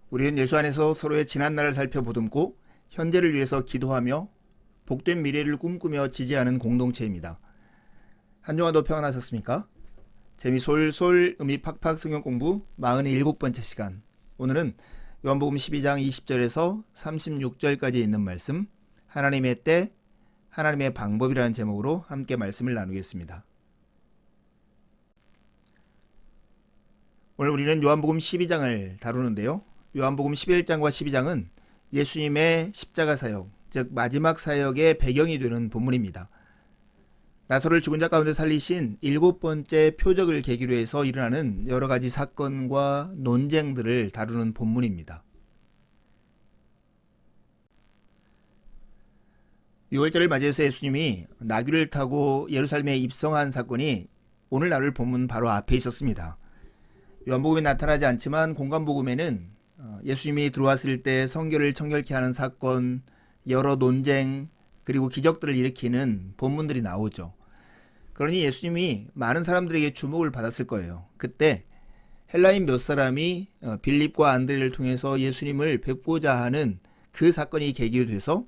우리는 예수 안에서 서로의 지난날을 살펴보듬고 현재를 위해서 기도하며 복된 미래를 꿈꾸며 지지하는 공동체입니다. 한 주간도 평안하셨습니까? 재미 솔솔 의미 팍팍 성경 공부 47번째 시간. 오늘은 요한복음 12장 20절에서 36절까지 있는 말씀, 하나님의 때, 하나님의 방법이라는 제목으로 함께 말씀을 나누겠습니다. 오늘 우리는 요한복음 12장을 다루는데요. 요한복음 11장과 12장은 예수님의 십자가 사역, 즉 마지막 사역의 배경이 되는 본문입니다. 나사로를 죽은 자 가운데 살리신 7번째 표적을 계기로 해서 일어나는 여러 가지 사건과 논쟁들을 다루는 본문입니다. 6월절을 맞이해서 예수님이 나귀를 타고 예루살렘에 입성한 사건이 오늘날 본문 바로 앞에 있었습니다. 요한복음에 나타나지 않지만 공간복음에는 예수님이 들어왔을 때 성결을 청결케 하는 사건, 여러 논쟁, 그리고 기적들을 일으키는 본문들이 나오죠. 그러니 예수님이 많은 사람들에게 주목을 받았을 거예요. 그때 헬라인 몇 사람이 빌립과 안드레를 통해서 예수님을 뵙고자 하는 그 사건이 계기로 돼서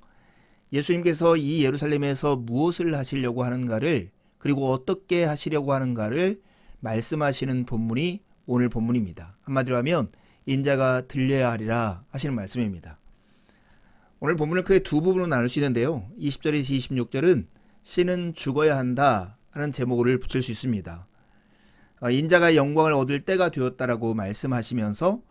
예수님께서 이 예루살렘에서 무엇을 하시려고 하는가를, 그리고 어떻게 하시려고 하는가를 말씀하시는 본문이 오늘 본문입니다. 한마디로 하면 인자가 들려야 하리라 하시는 말씀입니다. 오늘 본문을 크게 두 부분으로 나눌 수 있는데요. 20절에서 26절은 씨는 죽어야 한다 하는 제목을 붙일 수 있습니다. 인자가 영광을 얻을 때가 되었다라고 말씀하시면서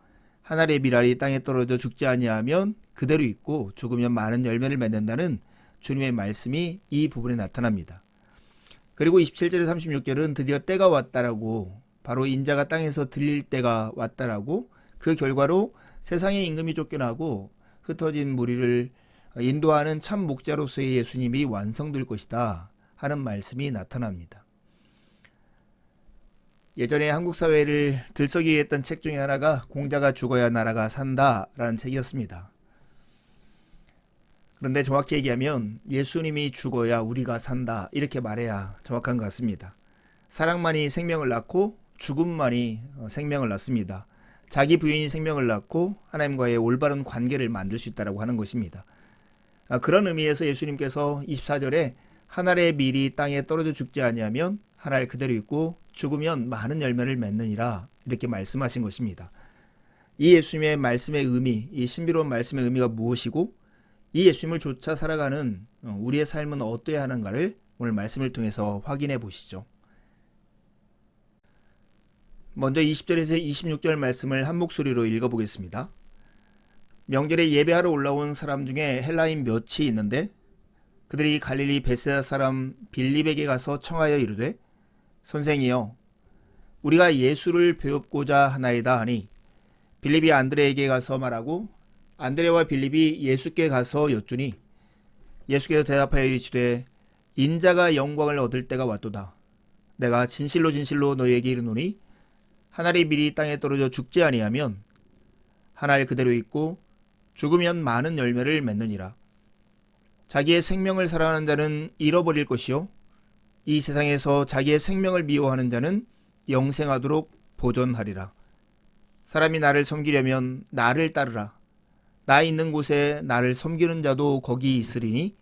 하늘의 밀알이 땅에 떨어져 죽지 아니하면 그대로 있고 죽으면 많은 열매를 맺는다는 주님의 말씀이 이 부분에 나타납니다. 그리고 27절에서 36절은 드디어 때가 왔다라고, 바로 인자가 땅에서 들릴 때가 왔다라고, 그 결과로 세상의 임금이 쫓겨나고 흩어진 무리를 인도하는 참 목자로서의 예수님이 완성될 것이다 하는 말씀이 나타납니다. 예전에 한국 사회를 들썩이게 했던 책 중에 하나가 공자가 죽어야 나라가 산다라는 책이었습니다. 그런데 정확히 얘기하면 예수님이 죽어야 우리가 산다, 이렇게 말해야 정확한 것 같습니다. 사랑만이 생명을 낳고 죽음만이 생명을 낳습니다. 자기 부인이 생명을 낳고 하나님과의 올바른 관계를 만들 수 있다고 하는 것입니다. 그런 의미에서 예수님께서 24절에 하늘의 밀이 땅에 떨어져 죽지 아니하면 하늘 그대로 있고 죽으면 많은 열매를 맺느니라, 이렇게 말씀하신 것입니다. 이 예수님의 말씀의 의미, 이 신비로운 말씀의 의미가 무엇이고 이 예수님을 쫓아 살아가는 우리의 삶은 어떠해야 하는가를 오늘 말씀을 통해서 확인해 보시죠. 먼저 20절에서 26절 말씀을 한 목소리로 읽어보겠습니다. 명절에 예배하러 올라온 사람 중에 헬라인 몇이 있는데 그들이 갈릴리 베세다 사람 빌립에게 가서 청하여 이르되 선생이여 우리가 예수를 배웁고자 하나이다 하니 빌립이 안드레에게 가서 말하고 안드레와 빌립이 예수께 가서 여쭈니 예수께서 대답하여 이르시되 인자가 영광을 얻을 때가 왔도다. 내가 진실로 진실로 너희에게 이르노니 하늘의 밀이 땅에 떨어져 죽지 아니하면 하늘 그대로 있고 죽으면 많은 열매를 맺느니라. 자기의 생명을 사랑하는 자는 잃어버릴 것이요 이 세상에서 자기의 생명을 미워하는 자는 영생하도록 보존하리라. 사람이 나를 섬기려면 나를 따르라. 나 있는 곳에 나를 섬기는 자도 거기 있으리니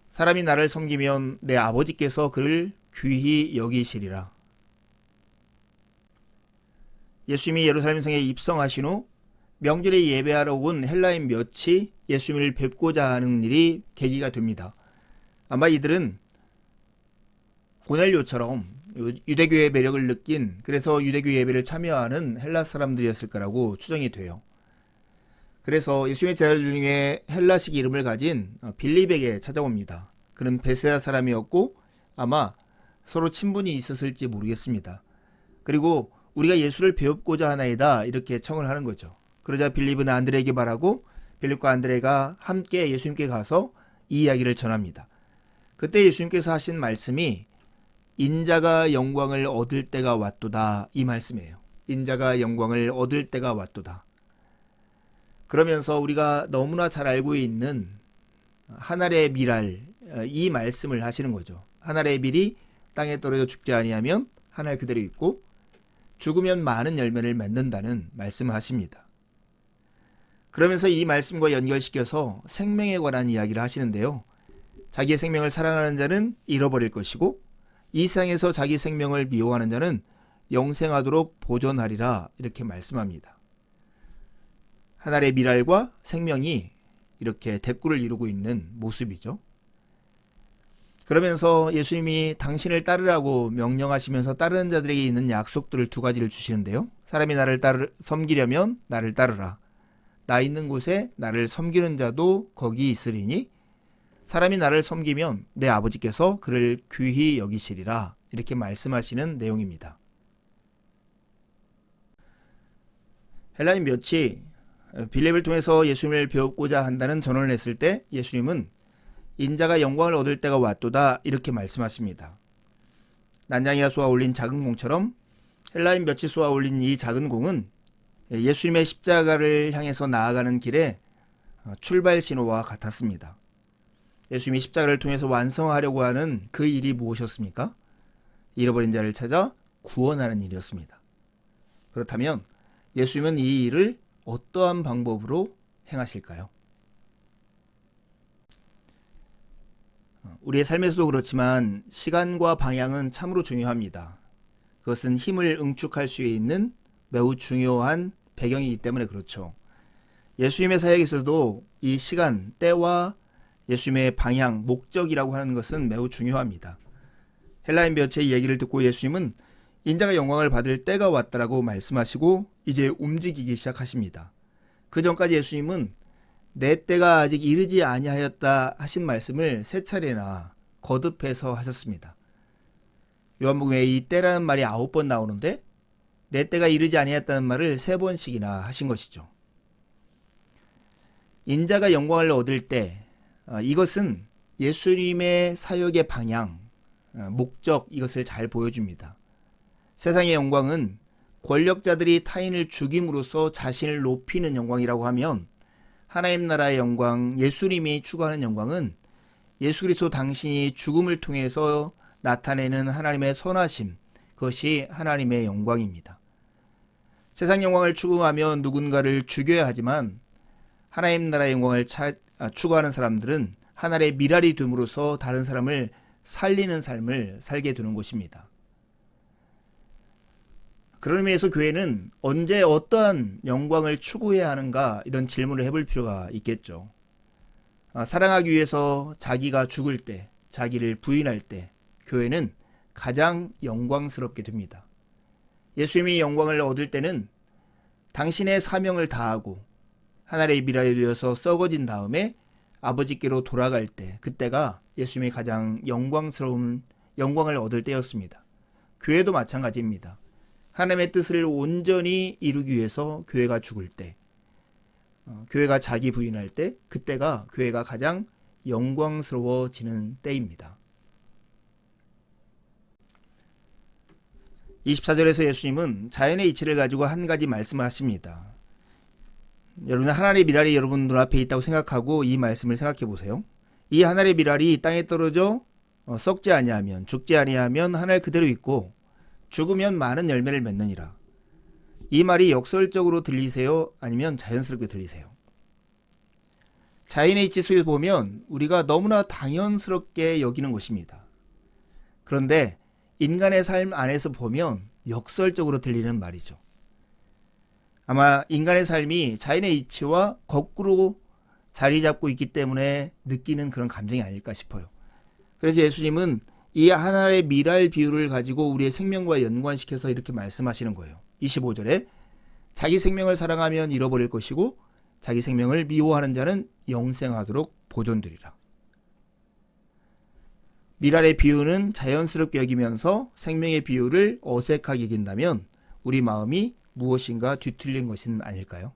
사람이 나를 섬기면 내 아버지께서 그를 귀히 여기시리라. 예수님이 예루살렘 성에 입성하신 후 명절에 예배하러 온 헬라인 몇이 예수님을 뵙고자 하는 일이 계기가 됩니다. 아마 이들은 고넬료처럼 유대교의 매력을 느낀, 그래서 유대교 예배를 참여하는 헬라 사람들이었을 거라고 추정이 돼요. 그래서 예수님의 제자들 중에 헬라식 이름을 가진 빌립에게 찾아옵니다. 그는 베세다 사람이었고 아마 서로 친분이 있었을지 모르겠습니다. 그리고 우리가 예수를 배웁고자 하나이다, 이렇게 청을 하는 거죠. 그러자 빌립은 안드레에게 말하고 빌립과 안드레가 함께 예수님께 가서 이 이야기를 전합니다. 그때 예수님께서 하신 말씀이 인자가 영광을 얻을 때가 왔도다, 이 말씀이에요. 인자가 영광을 얻을 때가 왔도다. 그러면서 우리가 너무나 잘 알고 있는 한 알의 밀알, 이 말씀을 하시는 거죠. 한 알의 밀이 땅에 떨어져 죽지 아니하면 한 알 그대로 있고 죽으면 많은 열매를 맺는다는 말씀을 하십니다. 그러면서 이 말씀과 연결시켜서 생명에 관한 이야기를 하시는데요. 자기의 생명을 사랑하는 자는 잃어버릴 것이고 이 세상에서 자기 생명을 미워하는 자는 영생하도록 보존하리라 이렇게 말씀합니다. 하늘의 미랄과 생명이 이렇게 대꾸를 이루고 있는 모습이죠. 그러면서 예수님이 당신을 따르라고 명령하시면서 따르는 자들에게 있는 약속들을 두 가지를 주시는데요. 사람이 나를 섬기려면 나를 따르라. 나 있는 곳에 나를 섬기는 자도 거기 있으리니 사람이 나를 섬기면 내 아버지께서 그를 귀히 여기시리라. 이렇게 말씀하시는 내용입니다. 헬라인 몇이 빌립을 통해서 예수님을 배우고자 한다는 전언을 했을 때 예수님은 인자가 영광을 얻을 때가 왔도다 이렇게 말씀하십니다. 난장이가 쏘아 올린 작은 공처럼 헬라인 몇이 쏘아 올린 이 작은 공은 예수님의 십자가를 향해서 나아가는 길에 출발 신호와 같았습니다. 예수님이 십자가를 통해서 완성하려고 하는 그 일이 무엇이었습니까? 잃어버린 자를 찾아 구원하는 일이었습니다. 그렇다면 예수님은 이 일을 어떠한 방법으로 행하실까요? 우리의 삶에서도 그렇지만 시간과 방향은 참으로 중요합니다. 그것은 힘을 응축할 수 있는 매우 중요한 배경이기 때문에 그렇죠. 예수님의 사역에서도 이 시간, 때와 예수님의 방향, 목적이라고 하는 것은 매우 중요합니다. 헬라인 볕의 얘기를 듣고 예수님은 인자가 영광을 받을 때가 왔다라고 말씀하시고 이제 움직이기 시작하십니다. 그 전까지 예수님은 내 때가 아직 이르지 아니하였다 하신 말씀을 세 차례나 거듭해서 하셨습니다. 요한복음에 이 때라는 말이 9번 나오는데 내 때가 이르지 아니하였다는 말을 3번씩이나 하신 것이죠. 인자가 영광을 얻을 때 이것은 예수님의 사역의 방향, 목적 이것을 잘 보여줍니다. 세상의 영광은 권력자들이 타인을 죽임으로써 자신을 높이는 영광이라고 하면 하나님 나라의 영광, 예수님이 추구하는 영광은 예수 그리스도 당신이 죽음을 통해서 나타내는 하나님의 선하심, 그것이 하나님의 영광입니다. 세상 영광을 추구하며 누군가를 죽여야 하지만 하나님 나라의 영광을 추구하는 사람들은 하늘의 미랄이 됨으로써 다른 사람을 살리는 삶을 살게 되는 것입니다. 그런 의미에서 교회는 언제 어떠한 영광을 추구해야 하는가 이런 질문을 해볼 필요가 있겠죠. 사랑하기 위해서 자기가 죽을 때, 자기를 부인할 때 교회는 가장 영광스럽게 됩니다. 예수님이 영광을 얻을 때는 당신의 사명을 다하고 하늘의 미랄이 되어서 썩어진 다음에 아버지께로 돌아갈 때, 그때가 예수님이 가장 영광스러운 영광을 얻을 때였습니다. 교회도 마찬가지입니다. 하나님의 뜻을 온전히 이루기 위해서 교회가 죽을 때, 교회가 자기 부인할 때, 그때가 교회가 가장 영광스러워지는 때입니다. 24절에서 예수님은 자연의 이치를 가지고 한 가지 말씀을 하십니다. 여러분, 하늘의 미랄이 여러분 눈앞에 있다고 생각하고 이 말씀을 생각해 보세요. 이 하늘의 미랄이 땅에 떨어져 썩지 아니하면, 죽지 아니하면 하늘 그대로 있고 죽으면 많은 열매를 맺느니라. 이 말이 역설적으로 들리세요? 아니면 자연스럽게 들리세요? 자연의 이치 속에 보면 우리가 너무나 당연스럽게 여기는 것입니다. 그런데 인간의 삶 안에서 보면 역설적으로 들리는 말이죠. 아마 인간의 삶이 자연의 이치와 거꾸로 자리 잡고 있기 때문에 느끼는 그런 감정이 아닐까 싶어요. 그래서 예수님은 이 하늘의 미랄 비유를 가지고 우리의 생명과 연관시켜서 이렇게 말씀하시는 거예요. 25절에 자기 생명을 사랑하면 잃어버릴 것이고 자기 생명을 미워하는 자는 영생하도록 보존되리라. 미랄의 비유는 자연스럽게 여기면서 생명의 비유를 어색하게 여긴다면 우리 마음이 무엇인가 뒤틀린 것은 아닐까요?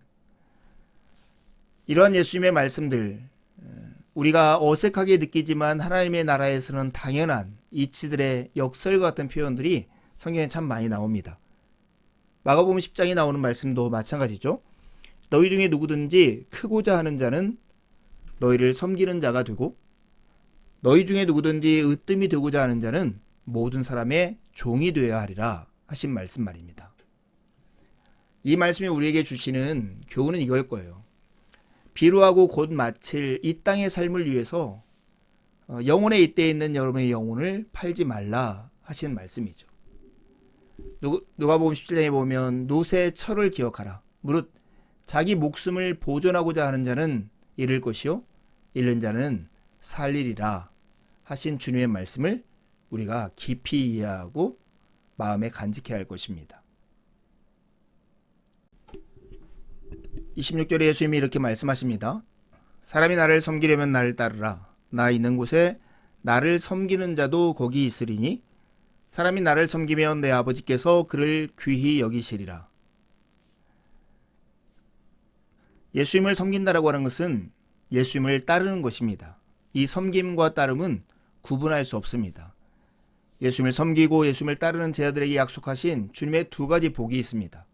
이러한 예수님의 말씀들, 우리가 어색하게 느끼지만 하나님의 나라에서는 당연한 이치들의 역설과 같은 표현들이 성경에 참 많이 나옵니다. 마가복음 10장에 나오는 말씀도 마찬가지죠. 너희 중에 누구든지 크고자 하는 자는 너희를 섬기는 자가 되고 너희 중에 누구든지 으뜸이 되고자 하는 자는 모든 사람의 종이 되어야 하리라 하신 말씀 말입니다. 이 말씀이 우리에게 주시는 교훈은 이걸 거예요. 비루하고 곧 마칠 이 땅의 삶을 위해서 영혼의 이때에 있는 여러분의 영혼을 팔지 말라 하시는 말씀이죠. 누가복음 17장에 보면 노새 철을 기억하라. 무릇 자기 목숨을 보존하고자 하는 자는 잃을 것이요 잃는 자는 살리리라 하신 주님의 말씀을 우리가 깊이 이해하고 마음에 간직해야 할 것입니다. 26절에 예수님이 이렇게 말씀하십니다. 사람이 나를 섬기려면 나를 따르라. 나 있는 곳에 나를 섬기는 자도 거기 있으리니 사람이 나를 섬기면 내 아버지께서 그를 귀히 여기시리라. 예수님을 섬긴다라고 하는 것은 예수님을 따르는 것입니다. 이 섬김과 따름은 구분할 수 없습니다. 예수님을 섬기고 예수님을 따르는 제자들에게 약속하신 주님의 두 가지 복이 있습니다.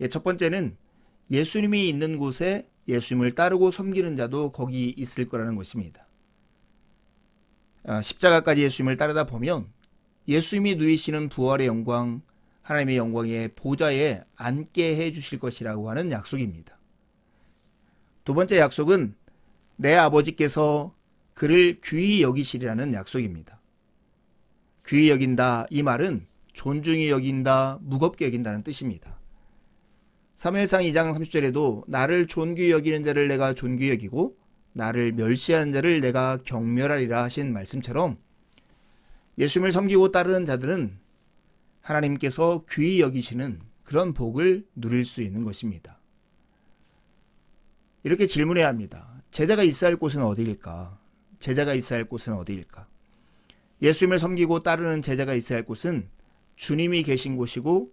첫 번째는 예수님이 있는 곳에 예수님을 따르고 섬기는 자도 거기 있을 거라는 것입니다. 십자가까지 예수님을 따르다 보면 예수님이 누이시는 부활의 영광, 하나님의 영광의 보좌에 앉게 해 주실 것이라고 하는 약속입니다. 두 번째 약속은 내 아버지께서 그를 귀히 여기시리라는 약속입니다. 귀히 여긴다, 이 말은 존중히 여긴다, 무겁게 여긴다는 뜻입니다. 사무엘상 2장 30절에도 나를 존귀히 여기는 자를 내가 존귀히 여기고 나를 멸시하는 자를 내가 경멸하리라 하신 말씀처럼 예수님을 섬기고 따르는 자들은 하나님께서 귀히 여기시는 그런 복을 누릴 수 있는 것입니다. 이렇게 질문해야 합니다. 제자가 있어야 할 곳은 어디일까? 제자가 있어야 할 곳은 어디일까? 예수님을 섬기고 따르는 제자가 있어야 할 곳은 주님이 계신 곳이고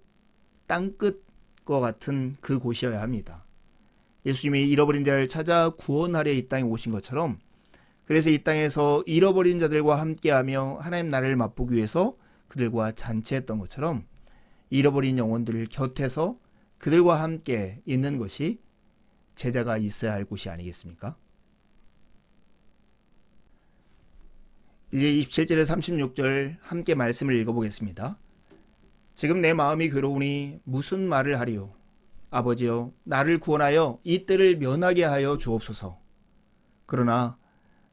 땅끝과 같은 그 곳이어야 합니다. 예수님이 잃어버린 자를 찾아 구원하려 이 땅에 오신 것처럼 그래서 이 땅에서 잃어버린 자들과 함께하며 하나님 나라를 맛보기 위해서 그들과 잔치했던 것처럼 잃어버린 영혼들 곁에서 그들과 함께 있는 것이 제자가 있어야 할 곳이 아니겠습니까? 이제 27절에서 36절 함께 말씀을 읽어보겠습니다. 지금 내 마음이 괴로우니 무슨 말을 하리요? 아버지여 나를 구원하여 이 때를 면하게 하여 주옵소서. 그러나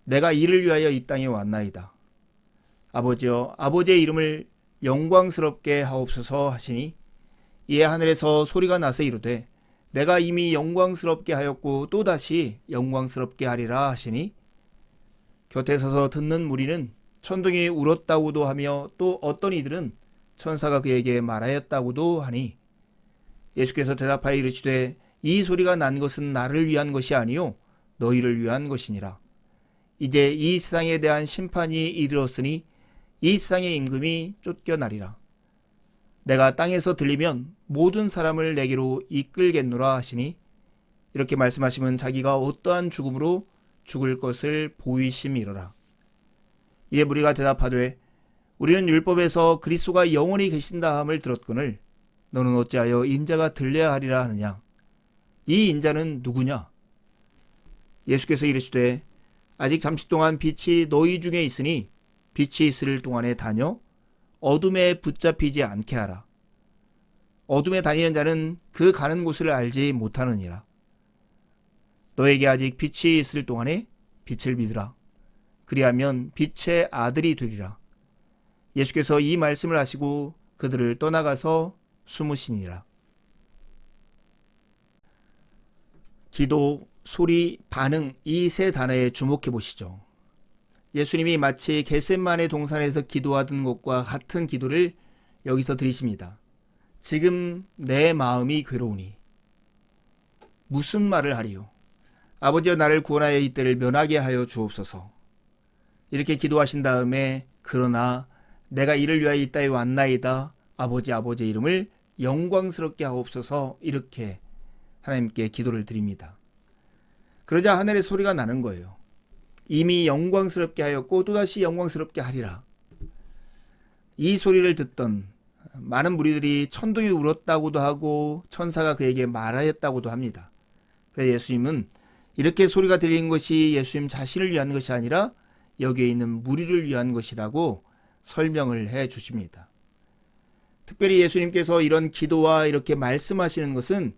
내가 이를 위하여 이 땅에 왔나이다. 아버지여 아버지의 이름을 영광스럽게 하옵소서 하시니 이에 하늘에서 소리가 나서 이르되 내가 이미 영광스럽게 하였고 또다시 영광스럽게 하리라 하시니 곁에 서서 듣는 무리는 천둥이 울었다고도 하며 또 어떤 이들은 천사가 그에게 말하였다고도 하니 예수께서 대답하여 이르시되 이 소리가 난 것은 나를 위한 것이 아니요 너희를 위한 것이니라. 이제 이 세상에 대한 심판이 이르렀으니 이 세상의 임금이 쫓겨나리라. 내가 땅에서 들리면 모든 사람을 내게로 이끌겠노라 하시니 이렇게 말씀하시면 자기가 어떠한 죽음으로 죽을 것을 보이심이로라. 이에 무리가 대답하되 우리는 율법에서 그리스도가 영원히 계신다 함을 들었거늘 너는 어찌하여 인자가 들려야 하리라 하느냐. 이 인자는 누구냐? 예수께서 이르시되 아직 잠시 동안 빛이 너희 중에 있으니 빛이 있을 동안에 다녀 어둠에 붙잡히지 않게 하라. 어둠에 다니는 자는 그 가는 곳을 알지 못하느니라. 너에게 아직 빛이 있을 동안에 빛을 믿으라. 그리하면 빛의 아들이 되리라. 예수께서 이 말씀을 하시고 그들을 떠나가서 숨으시니라. 기도, 소리, 반응 이 세 단어에 주목해 보시죠. 예수님이 마치 겟세마네 동산에서 기도하던 것과 같은 기도를 여기서 드리십니다. 지금 내 마음이 괴로우니 무슨 말을 하리요? 아버지여 나를 구원하여 이 때를 면하게 하여 주옵소서. 이렇게 기도하신 다음에 그러나 내가 이를 위하여 이 땅에 왔나이다. 아버지의 이름을 영광스럽게 하옵소서. 이렇게 하나님께 기도를 드립니다. 그러자 하늘의 소리가 나는 거예요. 이미 영광스럽게 하였고 또다시 영광스럽게 하리라. 이 소리를 듣던 많은 무리들이 천둥이 울었다고도 하고 천사가 그에게 말하였다고도 합니다. 그래서 예수님은 이렇게 소리가 들리는 것이 예수님 자신을 위한 것이 아니라 여기에 있는 무리를 위한 것이라고 설명을 해 주십니다. 특별히 예수님께서 이런 기도와 이렇게 말씀하시는 것은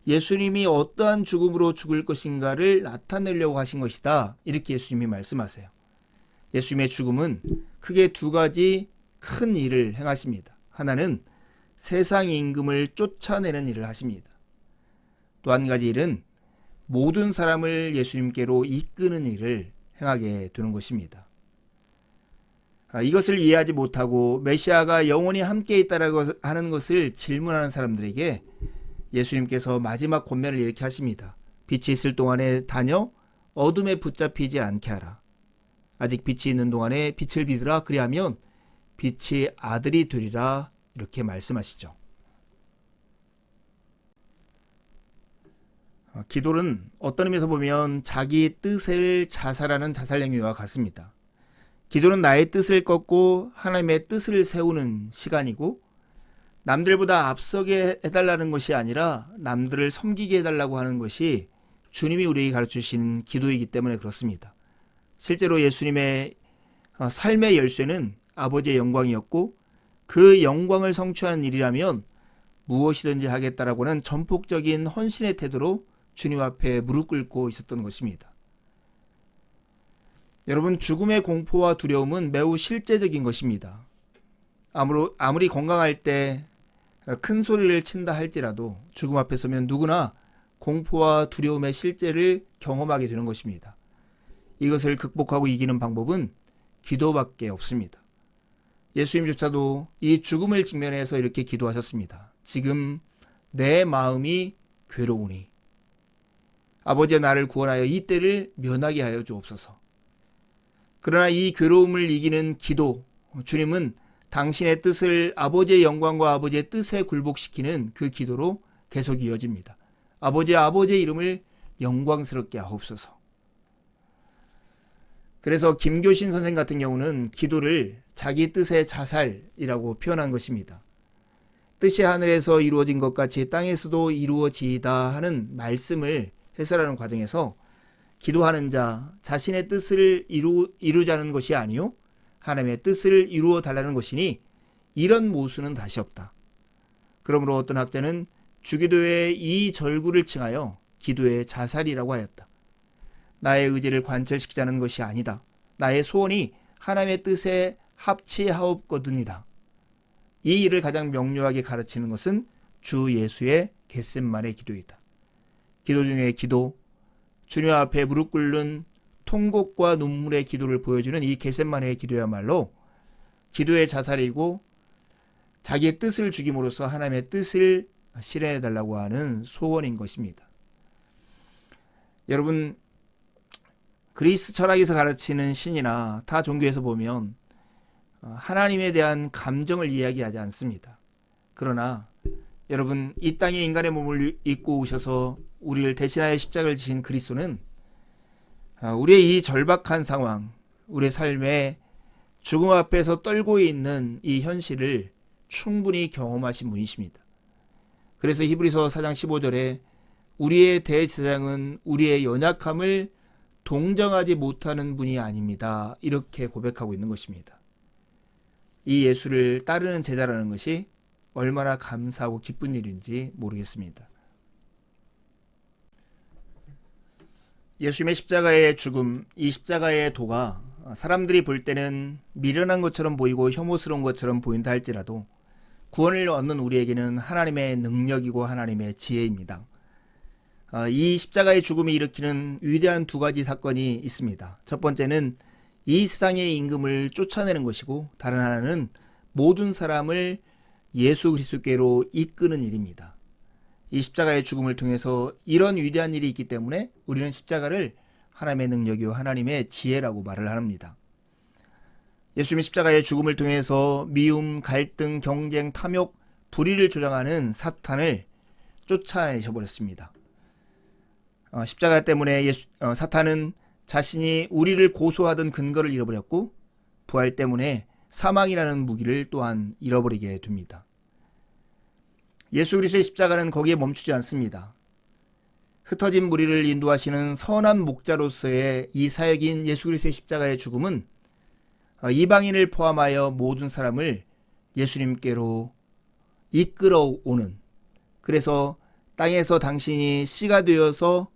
예수님이 어떠한 죽음으로 죽을 것인가를 나타내려고 하신 것이다. 이렇게 예수님이 말씀하세요. 예수님의 죽음은 크게 두 가지 큰 일을 행하십니다. 하나는 세상 임금을 쫓아내는 일을 하십니다. 또 한 가지 일은 모든 사람을 예수님께로 이끄는 일을 행하게 되는 것입니다. 이것을 이해하지 못하고 메시아가 영원히 함께 있다라고 하는 것을 질문하는 사람들에게 예수님께서 마지막 권면을 이렇게 하십니다. 빛이 있을 동안에 다녀 어둠에 붙잡히지 않게 하라. 아직 빛이 있는 동안에 빛을 비드라. 그리하면 빛이 아들이 되리라. 이렇게 말씀하시죠. 기도는 어떤 의미에서 보면 자기 뜻을 자살하는 자살행위와 같습니다. 기도는 나의 뜻을 꺾고 하나님의 뜻을 세우는 시간이고 남들보다 앞서게 해달라는 것이 아니라 남들을 섬기게 해달라고 하는 것이 주님이 우리에게 가르치신 기도이기 때문에 그렇습니다. 실제로 예수님의 삶의 열쇠는 아버지의 영광이었고 그 영광을 성취한 일이라면 무엇이든지 하겠다라고 하는 전폭적인 헌신의 태도로 주님 앞에 무릎 꿇고 있었던 것입니다. 여러분, 죽음의 공포와 두려움은 매우 실제적인 것입니다. 아무리 건강할 때 큰 소리를 친다 할지라도 죽음 앞에 서면 누구나 공포와 두려움의 실제를 경험하게 되는 것입니다. 이것을 극복하고 이기는 방법은 기도밖에 없습니다. 예수님조차도 이 죽음을 직면해서 이렇게 기도하셨습니다. 지금 내 마음이 괴로우니 아버지여 나를 구원하여 이 때를 면하게 하여 주옵소서. 그러나 이 괴로움을 이기는 기도, 주님은 당신의 뜻을 아버지의 영광과 아버지의 뜻에 굴복시키는 그 기도로 계속 이어집니다. 아버지의 이름을 영광스럽게 하옵소서. 그래서 김교신 선생 같은 경우는 기도를 자기 뜻의 자살이라고 표현한 것입니다. 뜻이 하늘에서 이루어진 것 같이 땅에서도 이루어지이다 하는 말씀을 해설하는 과정에서 기도하는 자 자신의 뜻을 이루자는 것이 아니요 하나님의 뜻을 이루어 달라는 것이니 이런 모순은 다시 없다. 그러므로 어떤 학자는 주기도의 이 절구를 칭하여 기도의 자살이라고 하였다. 나의 의지를 관철시키자는 것이 아니다. 나의 소원이 하나님의 뜻에 합치하옵거든이다. 이 일을 가장 명료하게 가르치는 것은 주 예수의 겟셋만의 기도이다. 기도 중에 기도, 주님 앞에 무릎 꿇는 통곡과 눈물의 기도를 보여주는 이 겟셋만의 기도야말로 기도의 자살이고 자기의 뜻을 죽임으로써 하나님의 뜻을 실현해달라고 하는 소원인 것입니다. 여러분, 그리스 철학에서 가르치는 신이나 타 종교에서 보면 하나님에 대한 감정을 이야기하지 않습니다. 그러나 여러분, 이 땅에 인간의 몸을 입고 오셔서 우리를 대신하여 십자가를 지신 그리스도는 우리의 이 절박한 상황, 우리의 삶에 죽음 앞에서 떨고 있는 이 현실을 충분히 경험하신 분이십니다. 그래서 히브리서 4장 15절에 우리의 대제사장은 우리의 연약함을 동정하지 못하는 분이 아닙니다. 이렇게 고백하고 있는 것입니다. 이 예수를 따르는 제자라는 것이 얼마나 감사하고 기쁜 일인지 모르겠습니다. 예수님의 십자가의 죽음, 이 십자가의 도가 사람들이 볼 때는 미련한 것처럼 보이고 혐오스러운 것처럼 보인다 할지라도 구원을 얻는 우리에게는 하나님의 능력이고 하나님의 지혜입니다. 이 십자가의 죽음이 일으키는 위대한 두 가지 사건이 있습니다. 첫 번째는 이 세상의 임금을 쫓아내는 것이고 다른 하나는 모든 사람을 예수 그리스도께로 이끄는 일입니다. 이 십자가의 죽음을 통해서 이런 위대한 일이 있기 때문에 우리는 십자가를 하나님의 능력이요 하나님의 지혜라고 말을 합니다. 예수님의 십자가의 죽음을 통해서 미움, 갈등, 경쟁, 탐욕, 불의를 조장하는 사탄을 쫓아내셔버렸습니다. 십자가 때문에 사탄은 자신이 우리를 고소하던 근거를 잃어버렸고 부활 때문에 사망이라는 무기를 또한 잃어버리게 됩니다. 예수 그리스도의 십자가는 거기에 멈추지 않습니다. 흩어진 무리를 인도하시는 선한 목자로서의 이 사역인 예수 그리스도의 십자가의 죽음은 이방인을 포함하여 모든 사람을 예수님께로 이끌어오는, 그래서 땅에서 당신이 씨가 되어서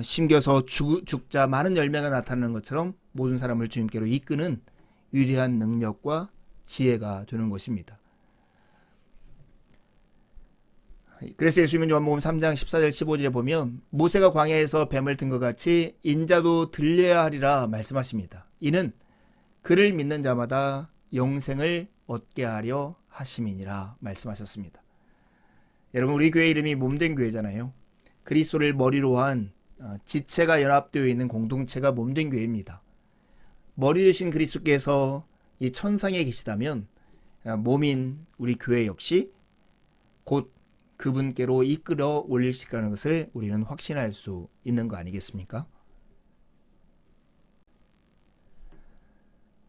심겨서 죽자 많은 열매가 나타나는 것처럼 모든 사람을 주님께로 이끄는 위대한 능력과 지혜가 되는 것입니다. 그래서 예수님은 요한복음 3장 14절 15절에 보면 모세가 광야에서 뱀을 든 것 같이 인자도 들려야 하리라 말씀하십니다. 이는 그를 믿는 자마다 영생을 얻게 하려 하심이니라 말씀하셨습니다. 여러분, 우리 교회 이름이 몸된 교회잖아요. 그리스도를 머리로 한 지체가 연합되어 있는 공동체가 몸된 교회입니다. 머리 되신 그리스도께서 이 천상에 계시다면 몸인 우리 교회 역시 곧 그분께로 이끌어 올리실 거라는 것을 우리는 확신할 수 있는 거 아니겠습니까?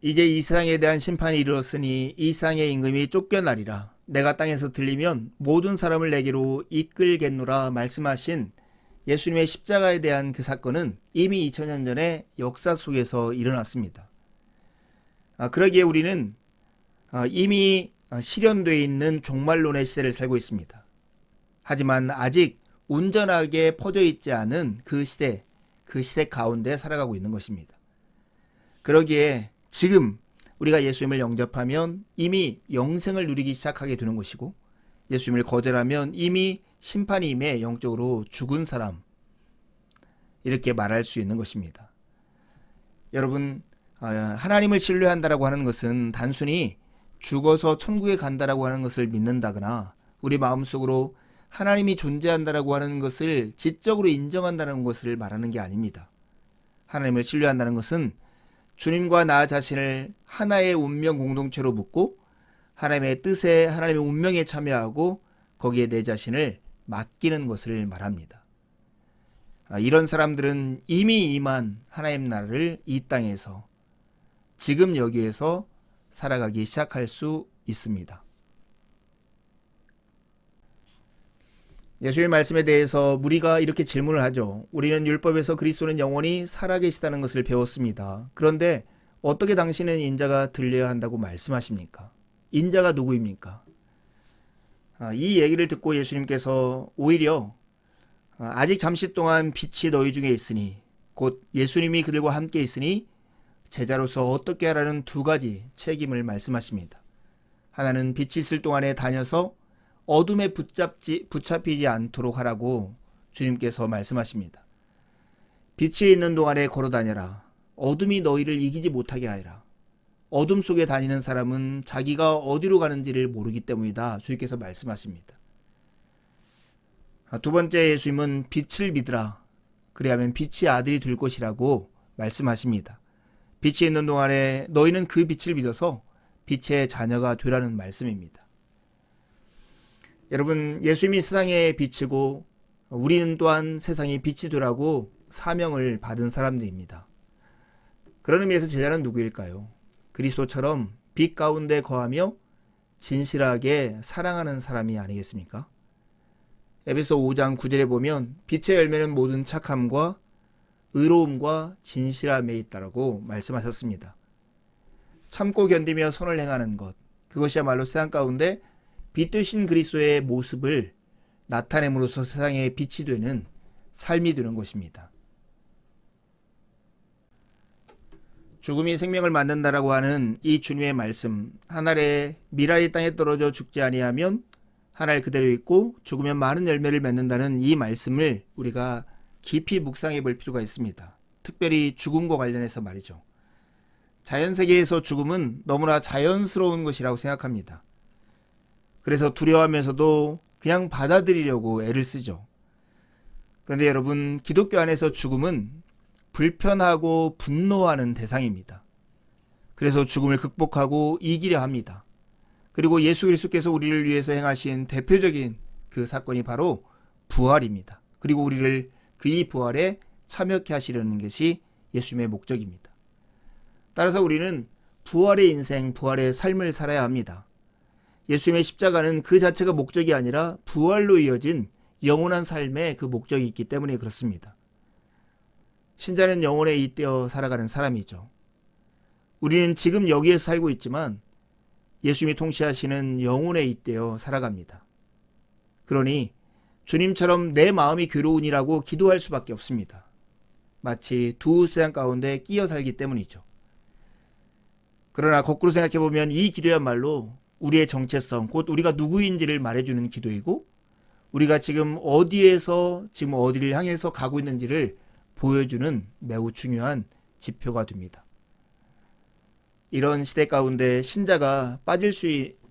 이제 이 세상에 대한 심판이 이르렀으니 이 세상의 임금이 쫓겨나리라. 내가 땅에서 들리면 모든 사람을 내게로 이끌겠노라 말씀하신 예수님의 십자가에 대한 그 사건은 이미 2000년 전에 역사 속에서 일어났습니다. 그러기에 우리는 이미 실현되어 있는 종말론의 시대를 살고 있습니다. 하지만 아직 온전하게 퍼져 있지 않은 그 시대 가운데 살아가고 있는 것입니다. 그러기에 지금 우리가 예수님을 영접하면 이미 영생을 누리기 시작하게 되는 것이고, 예수님을 거절하면 이미 심판이 임해 영적으로 죽은 사람, 이렇게 말할 수 있는 것입니다. 여러분, 하나님을 신뢰한다라고 하는 것은 단순히 죽어서 천국에 간다라고 하는 것을 믿는다거나 우리 마음속으로 하나님이 존재한다라고 하는 것을 지적으로 인정한다는 것을 말하는 게 아닙니다. 하나님을 신뢰한다는 것은 주님과 나 자신을 하나의 운명 공동체로 묻고 하나님의 뜻에, 하나님의 운명에 참여하고 거기에 내 자신을 맡기는 것을 말합니다. 이런 사람들은 이미 임한 하나님 나라를 이 땅에서 지금 여기에서 살아가기 시작할 수 있습니다. 예수의 말씀에 대해서 무리가 이렇게 질문을 하죠. 우리는 율법에서 그리스도는 영원히 살아계시다는 것을 배웠습니다. 그런데 어떻게 당신은 인자가 들려야 한다고 말씀하십니까? 인자가 누구입니까? 이 얘기를 듣고 예수님께서 오히려 아직 잠시 동안 빛이 너희 중에 있으니, 곧 예수님이 그들과 함께 있으니 제자로서 어떻게 하라는 두 가지 책임을 말씀하십니다. 하나는 빛이 있을 동안에 다녀서 어둠에 붙잡히지 않도록 하라고 주님께서 말씀하십니다. 빛이 있는 동안에 걸어다녀라. 어둠이 너희를 이기지 못하게 하여라. 어둠 속에 다니는 사람은 자기가 어디로 가는지를 모르기 때문이다. 주님께서 말씀하십니다. 두 번째, 예수님은 빛을 믿으라. 그래야만 빛의 아들이 될 것이라고 말씀하십니다. 빛이 있는 동안에 너희는 그 빛을 믿어서 빛의 자녀가 되라는 말씀입니다. 여러분, 예수님이 세상의 빛이고 우리는 또한 세상의 빛이 되라고 사명을 받은 사람들입니다. 그런 의미에서 제자는 누구일까요? 그리스도처럼 빛 가운데 거하며 진실하게 사랑하는 사람이 아니겠습니까? 에베소 5장 9절에 보면 빛의 열매는 모든 착함과 의로움과 진실함에 있다라고 말씀하셨습니다. 참고 견디며 선을 행하는 것, 그것이야말로 세상 가운데 빛 되신 그리스도의 모습을 나타냄으로써 세상의 빛이 되는 삶이 되는 것입니다. 죽음이 생명을 만든다라고 하는 이 주님의 말씀, 한 알의 밀알이 땅에 떨어져 죽지 아니하면 한 알 그대로 있고 죽으면 많은 열매를 맺는다는 이 말씀을 우리가 깊이 묵상해 볼 필요가 있습니다. 특별히 죽음과 관련해서 말이죠. 자연세계에서 죽음은 너무나 자연스러운 것이라고 생각합니다. 그래서 두려워하면서도 그냥 받아들이려고 애를 쓰죠. 그런데 여러분, 기독교 안에서 죽음은 불편하고 분노하는 대상입니다. 그래서 죽음을 극복하고 이기려 합니다. 그리고 예수 그리스도께서 우리를 위해서 행하신 대표적인 그 사건이 바로 부활입니다. 그리고 우리를 이 부활에 참여케 하시려는 것이 예수님의 목적입니다. 따라서 우리는 부활의 인생, 부활의 삶을 살아야 합니다. 예수님의 십자가는 그 자체가 목적이 아니라 부활로 이어진 영원한 삶의 그 목적이 있기 때문에 그렇습니다. 신자는 영혼에 잇대어 살아가는 사람이죠. 우리는 지금 여기에서 살고 있지만 예수님이 통치하시는 영혼에 잇대어 살아갑니다. 그러니 주님처럼 내 마음이 괴로우니라고 기도할 수밖에 없습니다. 마치 두 세상 가운데 끼어 살기 때문이죠. 그러나 거꾸로 생각해보면 이 기도야말로 우리의 정체성, 곧 우리가 누구인지를 말해주는 기도이고 우리가 지금 어디에서 지금 어디를 향해서 가고 있는지를 보여주는 매우 중요한 지표가 됩니다. 이런 시대 가운데 신자가 빠질 수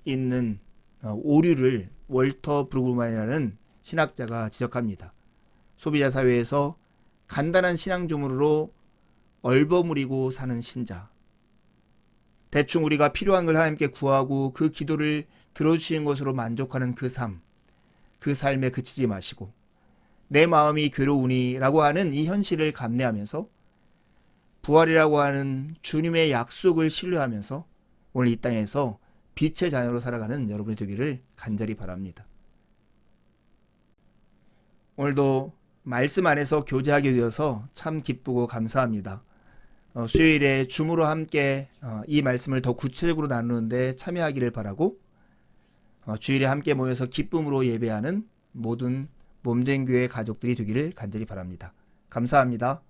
있는 오류를 월터 브루그만이라는 신학자가 지적합니다. 소비자 사회에서 간단한 신앙 주문으로 얼버무리고 사는 신자, 대충 우리가 필요한 걸 하나님께 구하고 그 기도를 들어주시는 것으로 만족하는 그 삶, 그 삶에 그치지 마시고 내 마음이 괴로우니 라고 하는 이 현실을 감내하면서 부활이라고 하는 주님의 약속을 신뢰하면서 오늘 이 땅에서 빛의 자녀로 살아가는 여러분이 되기를 간절히 바랍니다. 오늘도 말씀 안에서 교제하게 되어서 참 기쁘고 감사합니다. 수요일에 줌으로 함께 이 말씀을 더 구체적으로 나누는데 참여하기를 바라고 주일에 함께 모여서 기쁨으로 예배하는 모든 몸된 교회 가족들이 되기를 간절히 바랍니다. 감사합니다.